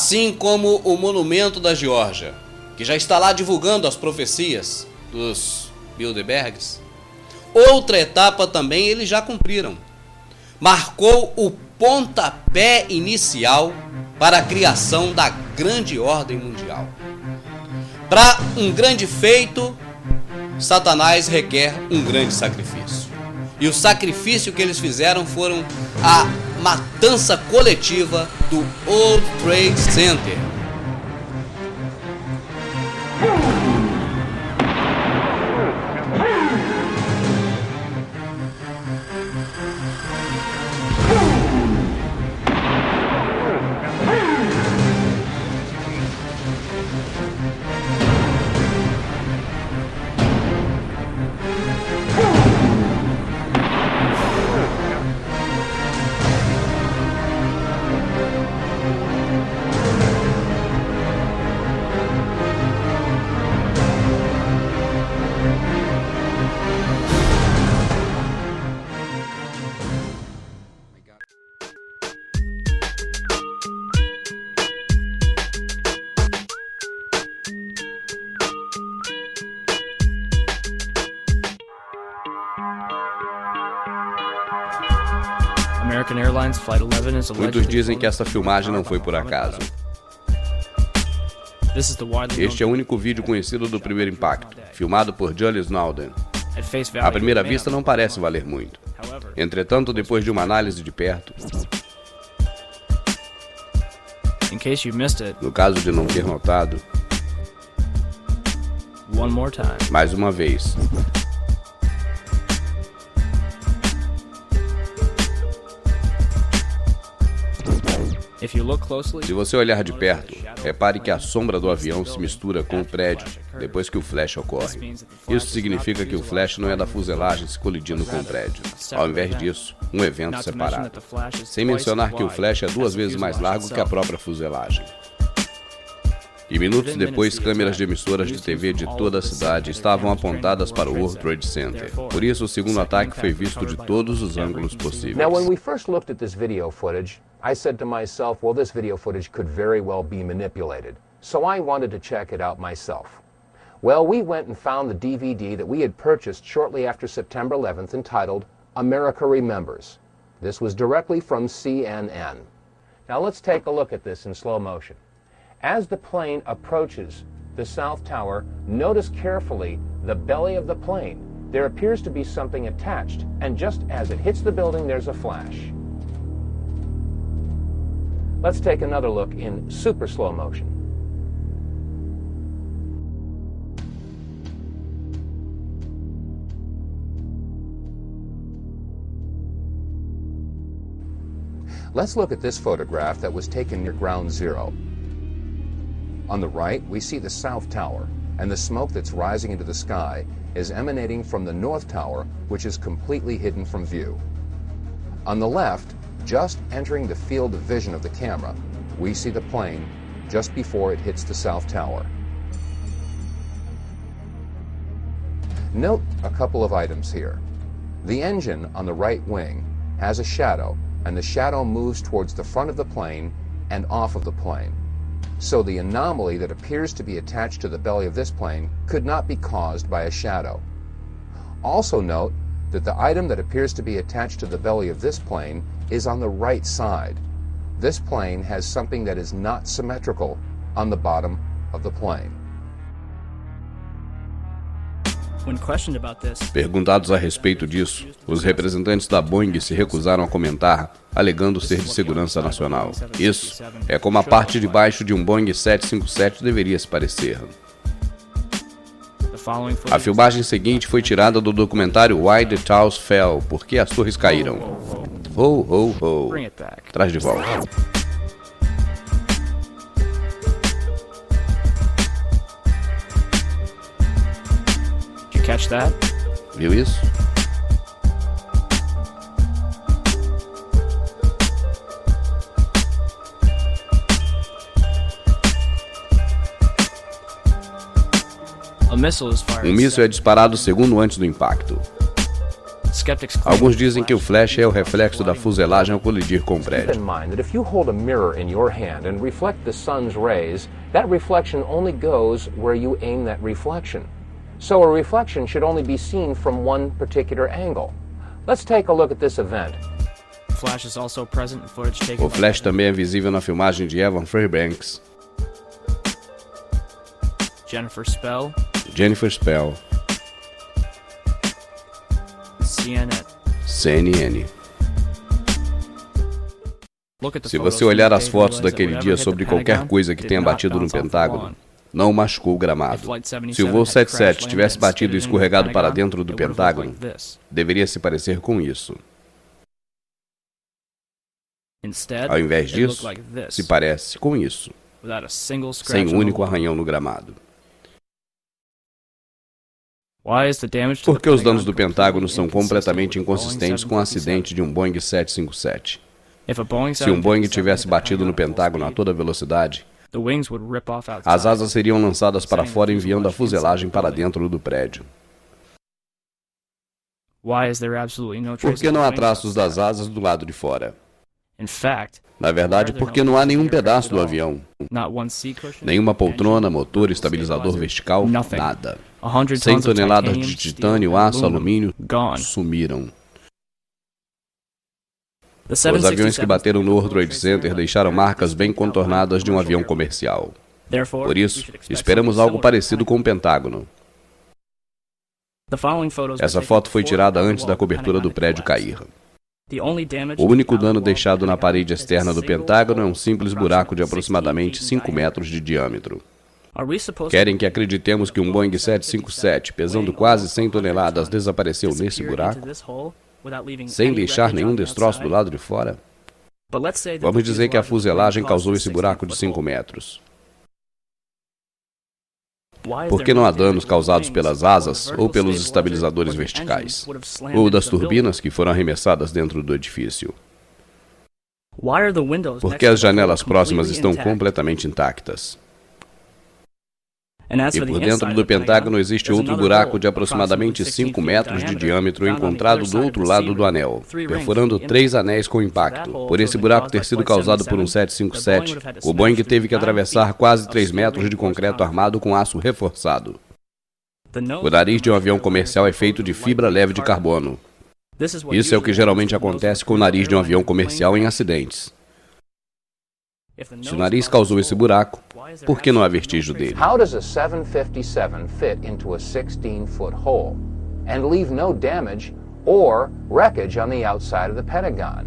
Assim como o monumento da Geórgia, que já está lá divulgando as profecias dos Bilderbergs. Outra etapa também eles já cumpriram. Marcou o pontapé inicial para a criação da grande ordem mundial. Para um grande feito, Satanás requer um grande sacrifício. E o sacrifício que eles fizeram foram a matança coletiva do World Trade Center. Muitos dizem que essa filmagem não foi por acaso. Este é o único vídeo conhecido do primeiro impacto, filmado por Julius Snowden. À primeira vista não parece valer muito. Entretanto, depois de uma análise de perto, no caso de não ter notado, mais uma vez, se você olhar de perto, repare que a sombra do avião se mistura com o prédio depois que o flash ocorre. Isso significa que o flash não é da fuselagem se colidindo com o prédio. Ao invés disso, um evento separado. Sem mencionar que o flash é 2 vezes mais largo que a própria fuselagem. E minutos depois, câmeras de emissoras de TV de toda a cidade estavam apontadas para o World Trade Center. Por isso, o segundo ataque foi visto de todos os ângulos possíveis. Now, when we first looked at this video footage, I said to myself, well, this video footage could very well be manipulated. So I wanted to check it out myself. Well, we went and found the DVD that we had purchased shortly after September 11th entitled America Remembers. This was directly from CNN. Now let's take a look at this in slow motion. As the plane approaches the South Tower, notice carefully the belly of the plane. There appears to be something attached, and just as it hits the building, there's a flash. Let's take another look in super slow motion. Let's look at this photograph that was taken near Ground Zero. On the right, we see the South Tower, and the smoke that's rising into the sky is emanating from the North Tower, which is completely hidden from view. On the left, just entering the field of vision of the camera, we see the plane just before it hits the South Tower. Note a couple of items here. The engine on the right wing has a shadow, and the shadow moves towards the front of the plane and off of the plane. So the anomaly that appears to be attached to the belly of this plane could not be caused by a shadow. Also note that the item that appears to be attached to the belly of this plane is on the right side. This plane has something that is not symmetrical on the bottom of the plane. Perguntados a respeito disso, os representantes da Boeing se recusaram a comentar, alegando ser de segurança nacional. Isso é como a parte de baixo de um Boeing 757 deveria se parecer. A filmagem seguinte foi tirada do documentário Why the Towers Fell, Por que as torres caíram. Ho, ho, ho. Traz de volta. Catch that? Viu isso? Um míssil é disparado segundo antes do impacto. Alguns dizem que o flash é o reflexo da fuselagem ao colidir com o Keep prédio. in mind that if you hold a mirror in your hand and reflect the sun's rays, that reflection only goes where you aim that reflection. So a reflection should only be seen from one particular angle. Let's take a look at this event. O flash também é visível na filmagem de Evan Fairbanks, Jennifer Spell, CNN. Se você olhar as fotos daquele dia sobre qualquer coisa que tenha batido no Pentágono, não machucou o gramado. Se o voo 77 tivesse batido e escorregado para dentro do Pentágono, deveria se parecer com isso. Ao invés disso, se parece com isso, sem um único arranhão no gramado. Porque os danos do Pentágono são completamente inconsistentes com o acidente de um Boeing 757. Se um Boeing tivesse batido no Pentágono a toda velocidade, as asas seriam lançadas para fora, enviando a fuselagem para dentro do prédio. Por que não há traços das asas do lado de fora? Na verdade, porque não há nenhum pedaço do avião. Nenhuma poltrona, motor, estabilizador vertical, nada. 100 toneladas de titânio, aço, alumínio, sumiram. Os aviões que bateram no World Trade Center deixaram marcas bem contornadas de um avião comercial. Por isso, esperamos algo parecido com o Pentágono. Essa foto foi tirada antes da cobertura do prédio cair. O único dano deixado na parede externa do Pentágono é um simples buraco de aproximadamente 5 metros de diâmetro. Querem que acreditemos que um Boeing 757, pesando quase 100 toneladas, desapareceu nesse buraco, sem deixar nenhum destroço do lado de fora? Vamos dizer que a fuselagem causou esse buraco de 5 metros. Por que não há danos causados pelas asas ou pelos estabilizadores verticais? Ou das turbinas que foram arremessadas dentro do edifício? Por que as janelas próximas estão completamente intactas? E por dentro do Pentágono existe outro buraco de aproximadamente 5 metros de diâmetro encontrado do outro lado do anel, perfurando 3 anéis com impacto. Por esse buraco ter sido causado por um 757, o Boeing teve que atravessar quase 3 metros de concreto armado com aço reforçado. O nariz de um avião comercial é feito de fibra leve de carbono. Isso é o que geralmente acontece com o nariz de um avião comercial em acidentes. Se o nariz causou esse buraco, por que não há vestígio dele? How does a 757 fit into a 16-foot hole and leave no damage or wreckage on the outside of the Pentagon?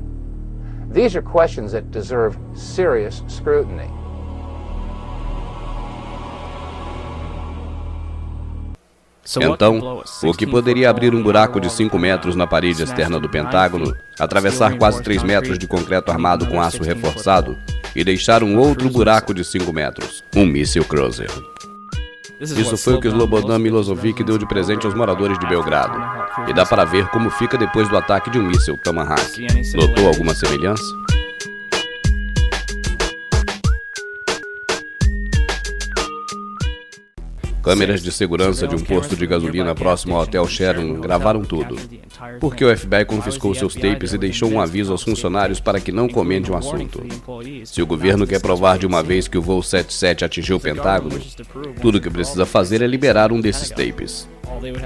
These are questions that deserve serious scrutiny. Então, o que poderia abrir um buraco de 5 metros na parede externa do Pentágono, atravessar quase 3 metros de concreto armado com aço reforçado e deixar um outro buraco de 5 metros? Um míssil cruiser. Isso foi o que Slobodan Milosevic deu de presente aos moradores de Belgrado. E dá para ver como fica depois do ataque de um míssil Tomahawk. Notou alguma semelhança? Câmeras de segurança de um posto de gasolina próximo ao Hotel Sheraton gravaram tudo. Porque o FBI confiscou seus tapes e deixou um aviso aos funcionários para que não comentem o assunto. Se o governo quer provar de uma vez que o voo 77 atingiu o Pentágono, tudo o que precisa fazer é liberar um desses tapes.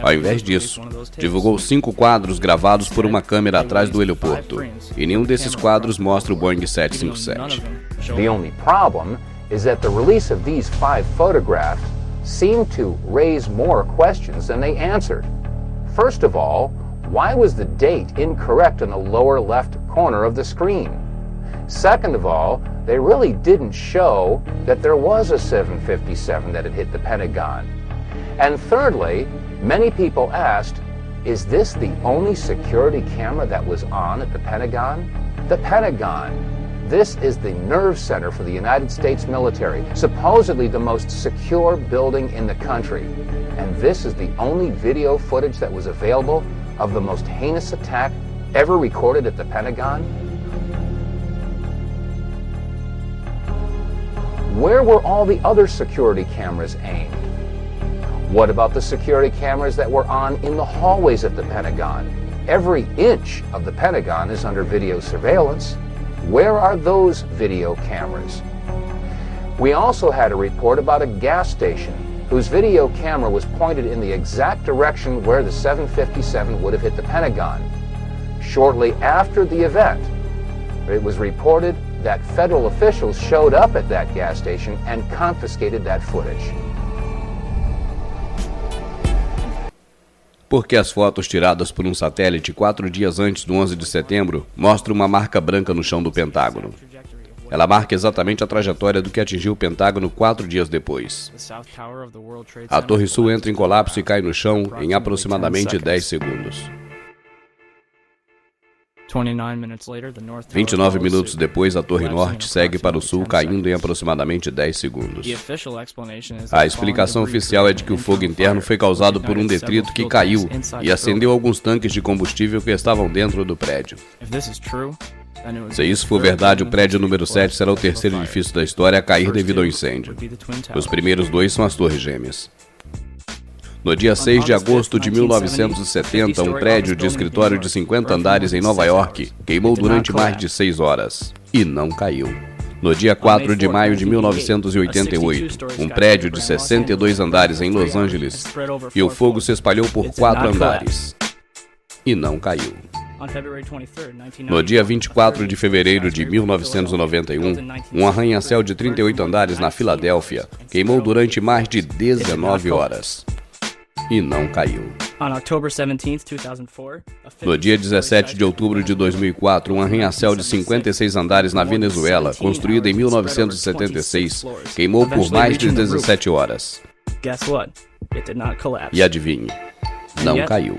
Ao invés disso, divulgou 5 quadros gravados por uma câmera atrás do heliporto, e nenhum desses quadros mostra o Boeing 757. The only problem is that the release of these 5 photographs seemed to raise more questions than they answered. First of all, why was the date incorrect in the lower left corner of the screen? Second of all, they really didn't show that there was a 757 that had hit the Pentagon. And thirdly, many people asked, is this the only security camera that was on at the Pentagon? The Pentagon. This is the nerve center for the United States military, supposedly the most secure building in the country. And this is the only video footage that was available of the most heinous attack ever recorded at the Pentagon? Where were all the other security cameras aimed? What about the security cameras that were on in the hallways at the Pentagon? Every inch of the Pentagon is under video surveillance. Where are those video cameras? We also had a report about a gas station whose video camera was pointed in the exact direction where the 757 would have hit the Pentagon. Shortly after the event, it was reported that federal officials showed up at that gas station and confiscated that footage. Porque as fotos tiradas por um satélite 4 dias antes do 11 de setembro mostram uma marca branca no chão do Pentágono. Ela marca exatamente a trajetória do que atingiu o Pentágono 4 dias depois. A Torre Sul entra em colapso e cai no chão em aproximadamente 10 segundos. 29 minutos depois, a Torre Norte segue para o sul, caindo em aproximadamente 10 segundos. A explicação oficial é de que o fogo interno foi causado por um detrito que caiu e acendeu alguns tanques de combustível que estavam dentro do prédio. Se isso for verdade, o prédio número 7 será o terceiro edifício da história a cair devido ao incêndio. Os primeiros dois são as Torres Gêmeas. No dia 6 de agosto de 1970, um prédio de escritório de 50 andares em Nova York queimou durante mais de 6 horas e não caiu. No dia 4 de maio de 1988, um prédio de 62 andares em Los Angeles e o fogo se espalhou por 4 andares e não caiu. No dia 24 de fevereiro de 1991, um arranha-céu de 38 andares na Filadélfia queimou durante mais de 19 horas e não caiu. No dia 17 de outubro de 2004, um arranha-céu de 56 andares na Venezuela, construído em 1976, queimou por mais de 17 horas. E adivinhe, não caiu.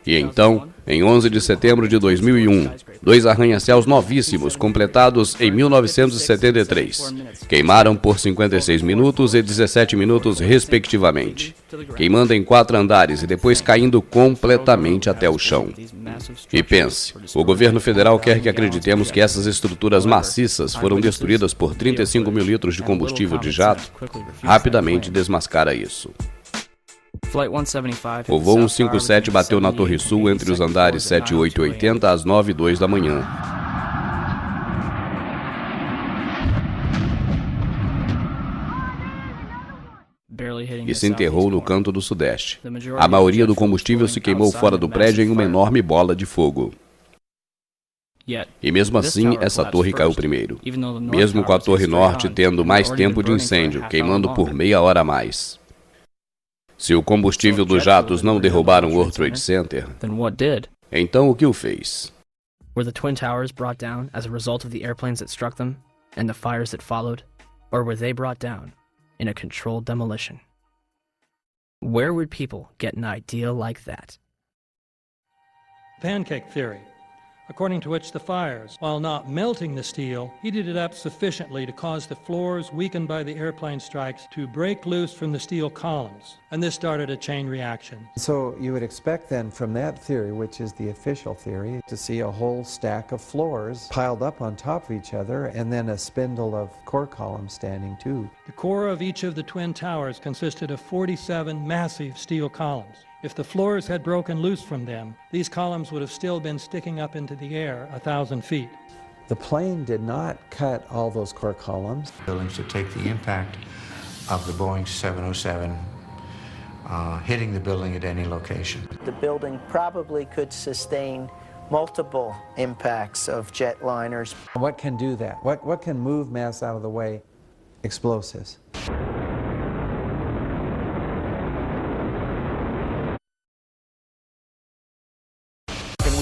E então, em 11 de setembro de 2001, 2 arranha-céus novíssimos, completados em 1973, queimaram por 56 minutos e 17 minutos, respectivamente, queimando em 4 andares e depois caindo completamente até o chão. E pense, o governo federal quer que acreditemos que essas estruturas maciças foram destruídas por 35 mil litros de combustível de jato? Rapidamente desmascara isso. O voo 157 bateu na Torre Sul entre os andares 7, 8 e 80 às 9h02 da manhã. E se enterrou no canto do sudeste. A maioria do combustível se queimou fora do prédio em uma enorme bola de fogo. E mesmo assim, essa torre caiu primeiro, mesmo com a Torre Norte tendo mais tempo de incêndio, queimando por meia hora a mais. Se o combustível dos jatos não derrubaram o World Trade Center, então o que o fez? Were the Twin Towers brought down as a result of the airplanes that struck them and the fires that followed? Or were they brought down in a controlled demolition? Where would people get an idea like that? Pancake theory, according to which the fires, while not melting the steel, heated it up sufficiently to cause the floors weakened by the airplane strikes to break loose from the steel columns, and this started a chain reaction. So you would expect then from that theory, which is the official theory, to see a whole stack of floors piled up on top of each other and then a spindle of core columns standing too. The core of each of the Twin Towers consisted of 47 massive steel columns. If the floors had broken loose from them, these columns would have still been sticking up into the air 1,000 feet. The plane did not cut all those core columns. Buildings to take the impact of the Boeing 707 hitting the building at any location. The building probably could sustain multiple impacts of jetliners. What can do that? What can move mass out of the way? Explosives.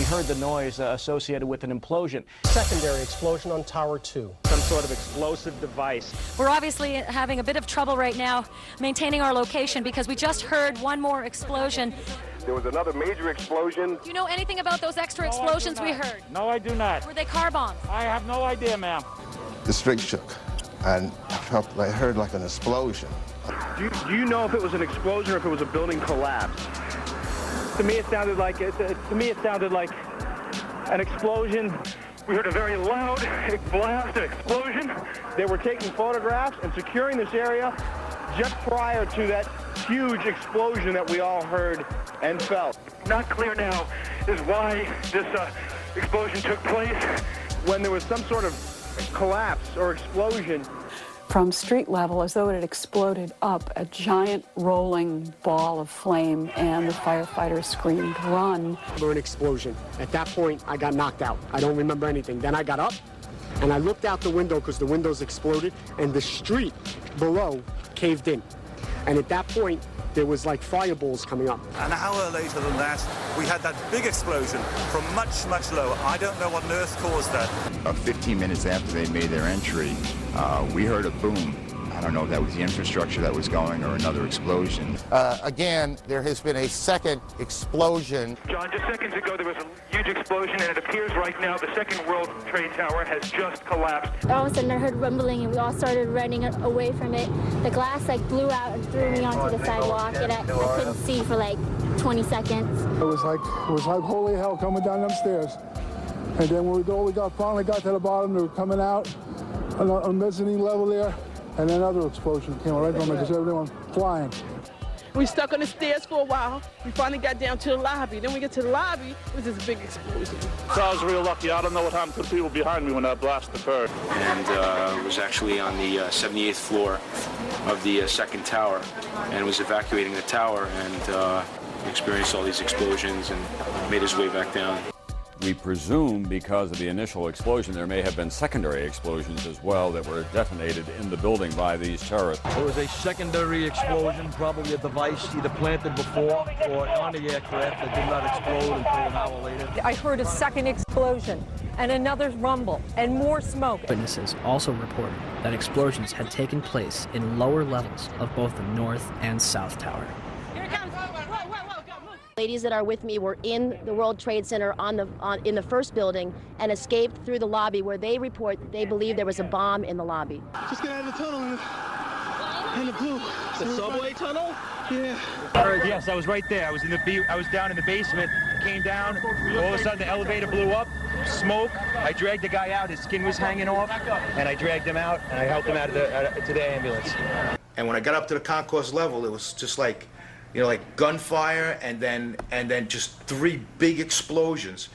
Heard the noise associated with an implosion. Secondary explosion on Tower 2. Some sort of explosive device. We're obviously having a bit of trouble right now maintaining our location because we just heard one more explosion. There was another major explosion. Do you know anything about those extra explosions we heard? No, I do not. Were they car bombs? I have no idea, ma'am. The street shook, and I heard like an explosion. Do you know if it was an explosion or if it was a building collapse? To me, it sounded like an explosion. We heard a very loud blast, an explosion. They were taking photographs and securing this area just prior to that huge explosion that we all heard and felt. Not clear now is why this explosion took place. When there was some sort of collapse or explosion. From street level, as though it had exploded up, a giant rolling ball of flame, and the firefighters screamed, "Run!" An explosion. At that point, I got knocked out. I don't remember anything. Then I got up, and I looked out the window because the windows exploded, and the street below caved in. And at that point, there was like fireballs coming up. An hour later than that, we had that big explosion from much, much lower. I don't know what on earth caused that. 15 minutes after they made their entry, we heard a boom. I don't know if that was the infrastructure that was going or another explosion. Again, there has been a second explosion. John, just seconds ago there was a huge explosion, and it appears right now the second World Trade Tower has just collapsed. All of a sudden I heard rumbling, and we all started running away from it. The glass blew out and threw me onto the sidewalk, and I couldn't see for 20 seconds. It was like holy hell coming down them stairs. And then when we finally got to the bottom, they were coming out on a mezzanine level there. And another explosion came right from it, just everyone flying. We stuck on the stairs for a while. We finally got down to the lobby. Then we get to the lobby, it was this big explosion. So I was real lucky. I don't know what happened to the people behind me when that blast occurred. And was actually on the 78th floor of the second tower, and was evacuating the tower, and experienced all these explosions and made his way back down. We presume because of the initial explosion, there may have been secondary explosions as well that were detonated in the building by these terrorists. There was a secondary explosion, probably a device either planted before or on the aircraft that did not explode until an hour later. I heard a second explosion and another rumble and more smoke. Witnesses also reported that explosions had taken place in lower levels of both the North and South Tower. Ladies that are with me were in the World Trade Center in the first building and escaped through the lobby, where they report that they believe there was a bomb in the lobby. Just get out of the tunnel in the blue. The subway tunnel? Yeah. Yes, I was right there. I was down in the basement, came down, all of a sudden the elevator blew up, smoke. I dragged the guy out, his skin was hanging off, and I dragged him out, and I helped him out to the ambulance. And when I got up to the concourse level, it was just like gunfire, and then just 3 big explosions.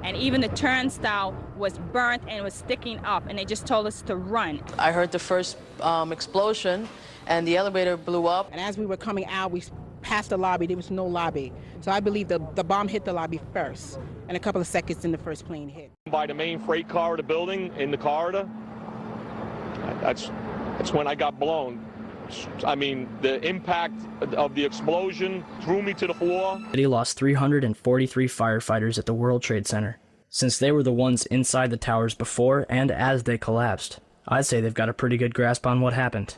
And even the turnstile was burnt and was sticking up, and they just told us to run. I heard the first explosion, and the elevator blew up. And as we were coming out, we passed the lobby. There was no lobby. So I believe the bomb hit the lobby first, and a couple of seconds then the first plane hit. By the main freight car of the building, in the corridor, that's when I got blown. I mean, the impact of the explosion threw me to the floor. The city lost 343 firefighters at the World Trade Center. Since they were the ones inside the towers before and as they collapsed, I'd say they've got a pretty good grasp on what happened.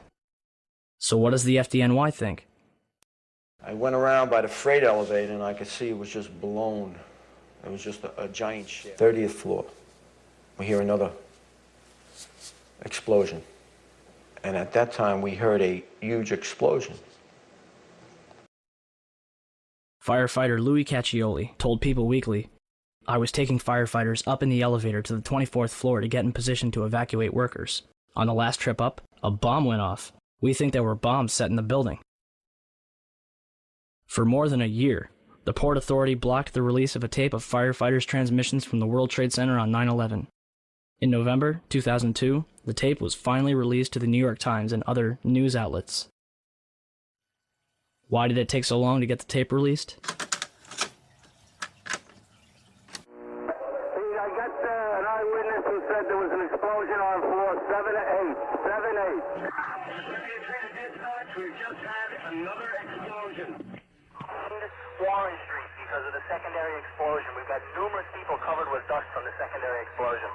So what does the FDNY think? I went around by the freight elevator, and I could see it was just blown. It was just a giant shit. 30th floor. We hear another explosion. And at that time, we heard a huge explosion. Firefighter Louis Caccioli told People Weekly, "I was taking firefighters up in the elevator to the 24th floor to get in position to evacuate workers. On the last trip up, a bomb went off. We think there were bombs set in the building." For more than a year, the Port Authority blocked the release of a tape of firefighters' transmissions from the World Trade Center on 9/11. In November 2002, the tape was finally released to the New York Times and other news outlets. Why did it take so long to get the tape released? I got an eyewitness who said there was an explosion on floor 7-8. 7-8. We just had another explosion. Warren Street, because of the secondary explosion. We've got numerous people covered with dust from the secondary explosion.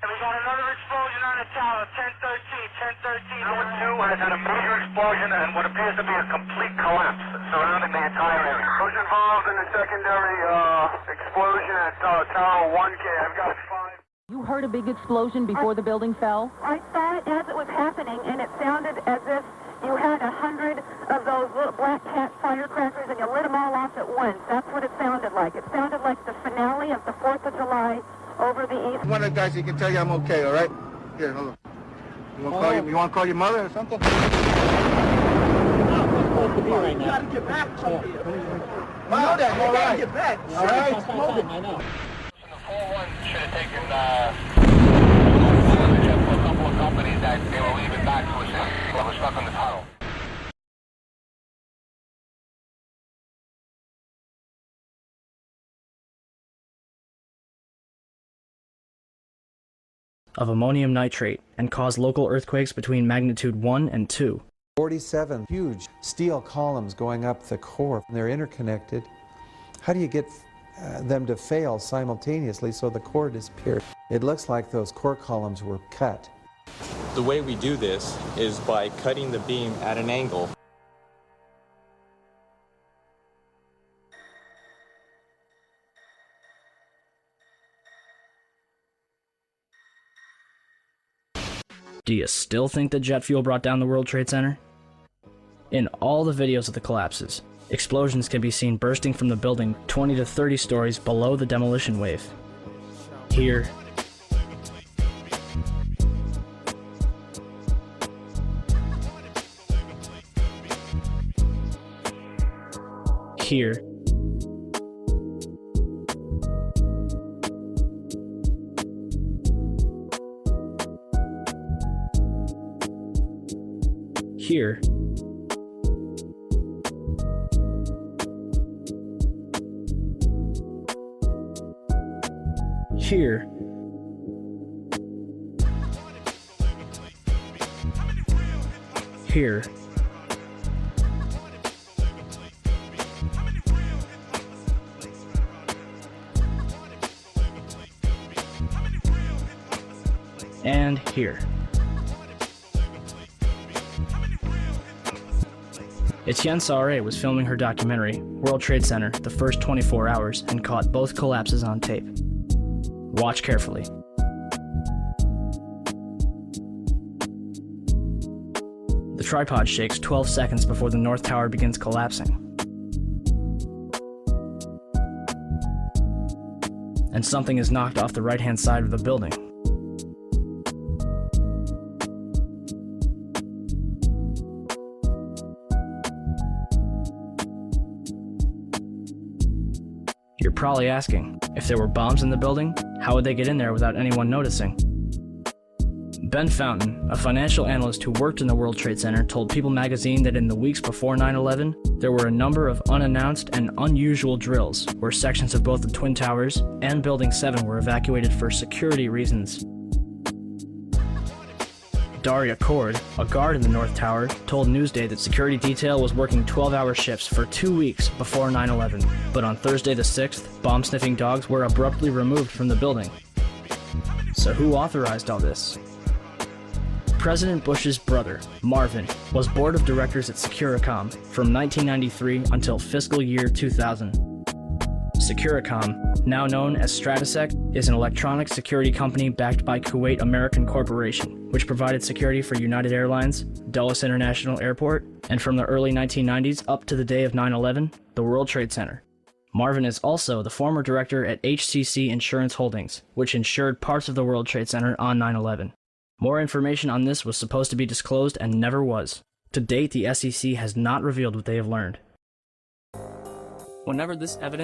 And we got another explosion on the tower, 1013, 1013. Number 2 has had a major explosion and what appears to be a complete collapse surrounding the entire area. Who's involved in the secondary explosion at Tower 1K? I've got 5. You heard a big explosion before the building fell? I saw it as it was happening, and it sounded as if you had 100 of those little black cat firecrackers and you lit them all off at once. That's what it sounded like. It sounded like the finale of the 4th of July over the East. One of the guys, he can tell you I'm okay, all right? Here, hold on. You want to call your mother or something? supposed to be right now. You gotta get back from here. You know that, You all gotta right. get back. All right. I know. The 4-1 should have taken a couple of companies that they were leaving back to assist that were stuck in the tunnel. Of ammonium nitrate and cause local earthquakes between magnitude 1 and 2. 47 huge steel columns going up the core. They're interconnected. How do you get them to fail simultaneously so the core disappears? It looks like those core columns were cut. The way we do this is by cutting the beam at an angle. Do you still think that jet fuel brought down the World Trade Center? In all the videos of the collapses, explosions can be seen bursting from the building 20 to 30 stories below the demolition wave. Here, here, here, here, here, and here. Etienne Sauret was filming her documentary, World Trade Center, the first 24 hours, and caught both collapses on tape. Watch carefully. The tripod shakes 12 seconds before the North Tower begins collapsing. And something is knocked off the right-hand side of the building. You're probably asking, if there were bombs in the building, how would they get in there without anyone noticing? Ben Fountain, a financial analyst who worked in the World Trade Center, told People magazine that in the weeks before 9/11, there were a number of unannounced and unusual drills where sections of both the Twin Towers and Building 7 were evacuated for security reasons. Daria Cord, a guard in the North Tower, told Newsday that security detail was working 12-hour shifts for 2 weeks before 9/11. But on Thursday the 6th, bomb-sniffing dogs were abruptly removed from the building. So who authorized all this? President Bush's brother, Marvin, was board of directors at Securicom from 1993 until fiscal year 2000. Securicom, now known as Stratosec, is an electronic security company backed by Kuwait American Corporation, which provided security for United Airlines, Dulles International Airport, and from the early 1990s up to the day of 9/11, the World Trade Center. Marvin is also the former director at HCC Insurance Holdings, which insured parts of the World Trade Center on 9/11. More information on this was supposed to be disclosed and never was. To date, the SEC has not revealed what they have learned.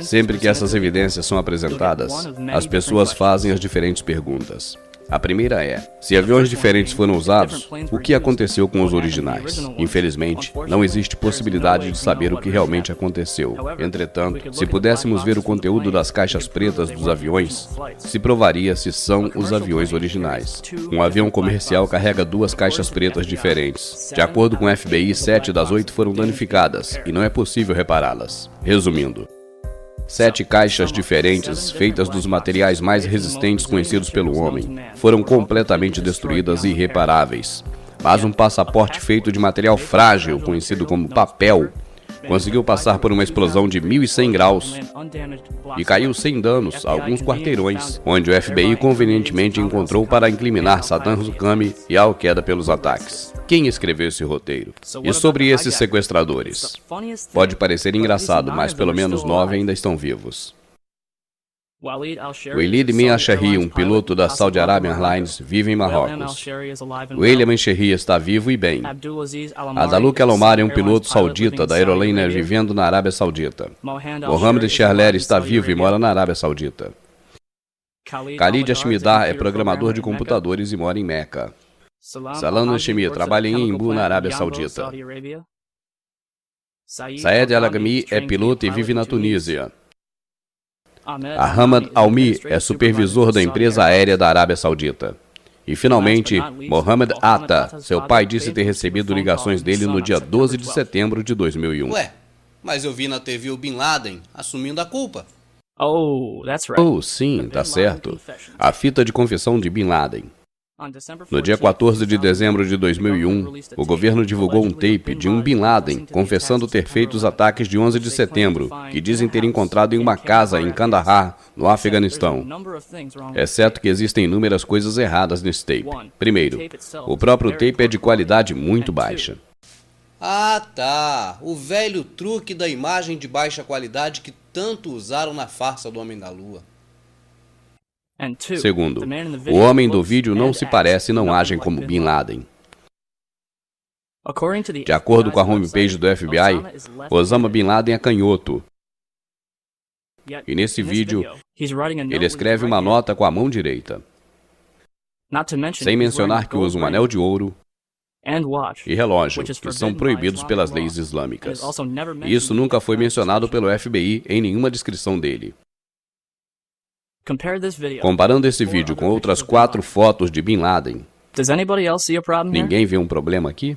Sempre que essas evidências são apresentadas, as pessoas fazem as diferentes perguntas. A primeira é, se aviões diferentes foram usados, o que aconteceu com os originais? Infelizmente, não existe possibilidade de saber o que realmente aconteceu. Entretanto, se pudéssemos ver o conteúdo das caixas pretas dos aviões, se provaria se são os aviões originais. Um avião comercial carrega 2 caixas pretas diferentes. De acordo com o FBI, 7 das 8 foram danificadas, e não é possível repará-las. Resumindo, 7 caixas diferentes, feitas dos materiais mais resistentes conhecidos pelo homem, foram completamente destruídas e irreparáveis. Mas um passaporte feito de material frágil, conhecido como papel, conseguiu passar por uma explosão de 1100 graus e caiu sem danos a alguns quarteirões, onde o FBI convenientemente encontrou para incriminar Saddam Hussein e Al-Qaeda pelos ataques. Quem escreveu esse roteiro? E sobre esses sequestradores? Pode parecer engraçado, mas pelo menos 9 ainda estão vivos. Walid Min Al-Shehri, um piloto da Saudi Arabian Airlines, vive em Marrocos. William Al-Shehri está vivo e bem. Abdalouk Al-Omar é um piloto saudita da aerolínea vivendo na Arábia Saudita. Mohamed Al-Sherler está vivo e mora na Arábia Saudita. Khalid Ashmidar é programador de computadores e mora em Meca. Salam Al-Shemi trabalha em Embu, na Arábia Saudita. Saed Al-Agami é piloto e vive na Tunísia. Ahmad Almi é supervisor da empresa aérea da Arábia Saudita. E, finalmente, Mohamed Atta. Seu pai disse ter recebido ligações dele no dia 12 de setembro de 2001. Ué, mas eu vi na TV o Bin Laden assumindo a culpa. Oh, sim, tá certo. A fita de confissão de Bin Laden. No dia 14 de dezembro de 2001, o governo divulgou um tape de um Bin Laden confessando ter feito os ataques de 11 de setembro, que dizem ter encontrado em uma casa em Kandahar, no Afeganistão. É certo que existem inúmeras coisas erradas nesse tape. Primeiro, o próprio tape é de qualidade muito baixa. Ah, tá. O velho truque da imagem de baixa qualidade que tanto usaram na farsa do Homem da Lua. Segundo, o homem do vídeo não se parece e não agem como Bin Laden. De acordo com a homepage do FBI, Osama Bin Laden é canhoto. E nesse vídeo, ele escreve uma nota com a mão direita. Sem mencionar que usa um anel de ouro e relógio, que são proibidos pelas leis islâmicas. Isso nunca foi mencionado pelo FBI em nenhuma descrição dele. Comparando esse vídeo com outras 4 fotos de Bin Laden, ninguém vê um problema aqui?